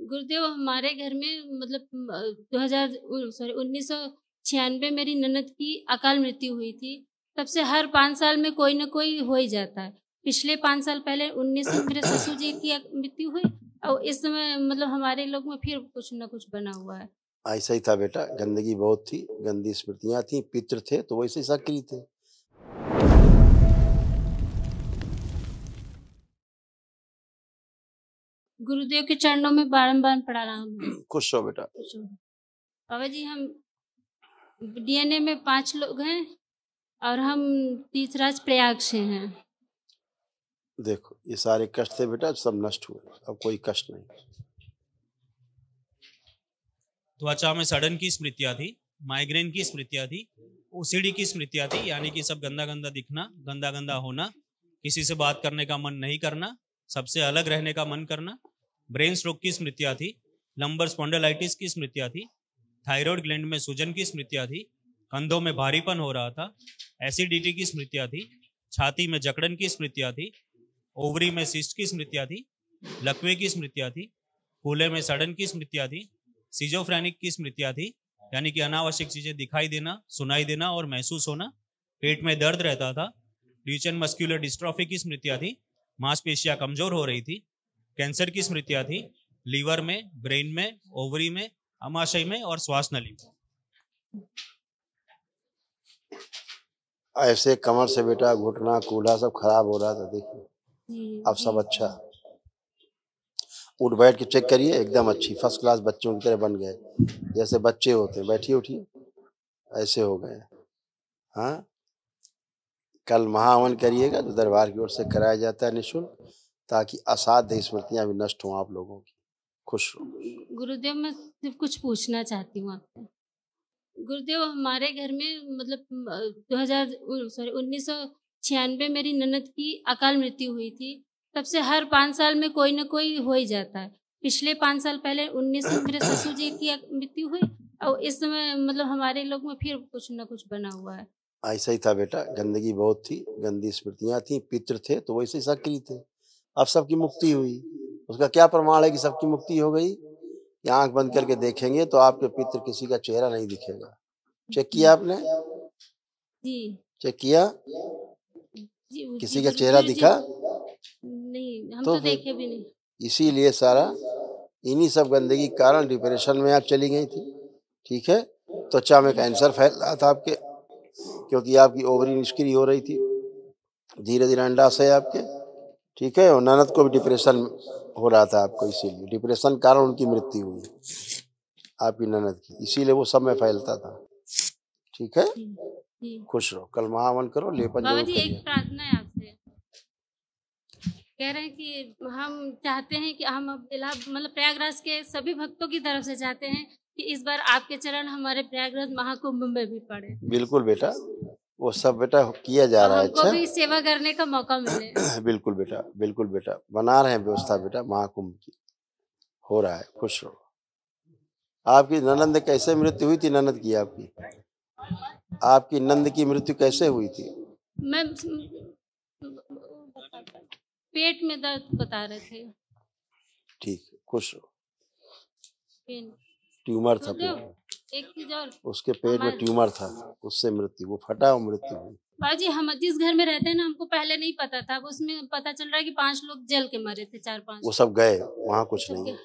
गुरुदेव हमारे घर में मतलब 1996 मेरी ननद की अकाल मृत्यु हुई थी। तब से हर 5 साल में कोई ना कोई हो ही जाता है। पिछले 5 साल पहले 19 में मेरे ससुर जी की मृत्यु हुई और इस समय मतलब हमारे लोग में फिर कुछ ना कुछ बना हुआ है। ऐसा ही था बेटा, गंदगी बहुत थी, गंदी स्मृतियां थी, पितृ थे तो वैसे ही सक्रिय थे। गुरुदेव के चरणों में बारंबार पड़ा रहा हूँ। खुश हो बेटा। बाबा जी हम डीएनए में 5 लोग हैं और हम तीसराज प्रयाग से हैं। देखो ये सारे कष्ट थे बेटा, सब नष्ट हुए, अब कोई कष्ट नहीं। त्वचा में सड़न की स्मृतियां थी, माइग्रेन की स्मृतियां थी, ओसीडी की स्मृतियां थी, यानी कि सब गंदा गंदा दिखना, गंदा गंदा होना, किसी से बात करने का मन नहीं करना, सबसे अलग रहने का मन करना, ब्रेन स्ट्रोक की स्मृतियां थी, लंबर स्पॉन्डिलाइटिस की स्मृतियां थी, थायराइड ग्लैंड में सूजन की स्मृतियां थी, कंधों में भारीपन हो रहा था, एसिडिटी की स्मृतियां थी, छाती में जकड़न की स्मृतियां थी, ओवरी में सिस्ट की स्मृतियां थी, लकवे की स्मृतियां थी, कूल्हे में सड़न की स्मृतियां थी, सिजोफ्रेनिक की स्मृतियां थी, यानी कि अनावश्यक चीजें दिखाई देना, सुनाई देना और महसूस होना, पेट में दर्द रहता था, ड्यूचेन मस्कुलर डिस्ट्रॉफी की स्मृतियां थी, मांसपेशियां कमजोर हो रही थी, कैंसर की स्मृतियां थी, लीवर में, ब्रेन में, ओवरी में, अमाशय में और श्वास नली में। ऐसे कमर से बेटा घुटना कूल्हा सब खराब हो रहा था, देखिए अब सब अच्छा। उठ बैठ के चेक करिए, एकदम अच्छी फर्स्ट क्लास बच्चों की तरह बन गए, जैसे बच्चे होते हैं। बैठिए उठिए, ऐसे हो गए। हाँ, कल महाहवन करिएगा तो दरबार की ओर से कराया जाता है निःशुल्क, ताकि असाध्य स्मृतियां भी नष्ट हों आप लोगों की। खुश रहो। गुरुदेव मैं सिर्फ कुछ पूछना चाहती हूँ आपसे। गुरुदेव हमारे घर में मतलब 1996 मेरी ननद की अकाल मृत्यु हुई थी। तब से हर 5 साल में कोई ना कोई हो ही जाता है। पिछले 5 साल पहले 19 में मेरे ससुर जी की मृत्यु हुई और इस समय मतलब हमारे लोग में फिर कुछ ना कुछ बना हुआ है। ऐसा ही था बेटा, गंदगी बहुत थी, गंदी स्मृतियां थी, पितृ थे तो वैसे ही सक्रिय थे। अब सबकी मुक्ति हुई, उसका क्या प्रमाण है कि सबकी मुक्ति हो गई? कि आंख बंद करके देखेंगे तो आपके पितृ किसी का चेहरा नहीं दिखेगा। चेक किया आपने? जी चेक किया? जी किसी का चेहरा दिखा? नहीं, हम तो तो देखे भी नहीं। इसीलिए सारा इन्हीं सब गंदगी के कारण डिप्रेशन में आप चली गई थी। ठीक है, त्वचा में कैंसर फैल रहा था आपके, क्योंकि आपकी ओवरी निष्क्रिय हो रही थी, धीरे धीरे अंडाशय आपके। ठीक है, और ननद को भी डिप्रेशन हो रहा था आपको, इसीलिए डिप्रेशन के कारण उनकी मृत्यु हुई आपकी ननद की, इसीलिए वो सब में फैलता था। ठीक है, खुश रहो, कल महावन करो, लेपन बाबा जरूर जी करिए। एक प्रार्थना है आपसे। कह रहे हैं कि हम चाहते हैं कि हम अब मतलब प्रयागराज के सभी भक्तों की तरफ से चाहते हैं कि इस बार आपके चरण हमारे प्रयागराज महाकुंभ में भी पड़े। बिल्कुल बेटा, वो सब बेटा किया जा रहा है। हमको भी सेवा करने का मौका मिले। बिल्कुल बेटा, बिल्कुल बेटा, बना रहे हैं व्यवस्था बेटा, महाकुंभ की हो रहा है। खुश रहो। आपकी ननद कैसे मृत्यु हुई थी? ननद की आपकी नंद की मृत्यु कैसे हुई थी? मैं पेट में दर्द बता रहे थे। ठीक, खुश रहो। ट्यूमर था पेट में, एक चीज और, उसके पेट में ट्यूमर था, उससे मृत्यु, वो फटा और मृत्यु हुई। बाजी हम जिस घर में रहते हैं ना, हमको पहले नहीं पता था, उसमें पता चल रहा है कि 5 लोग जल के मरे थे, 4-5। वो सब गए, वहाँ कुछ नहीं है।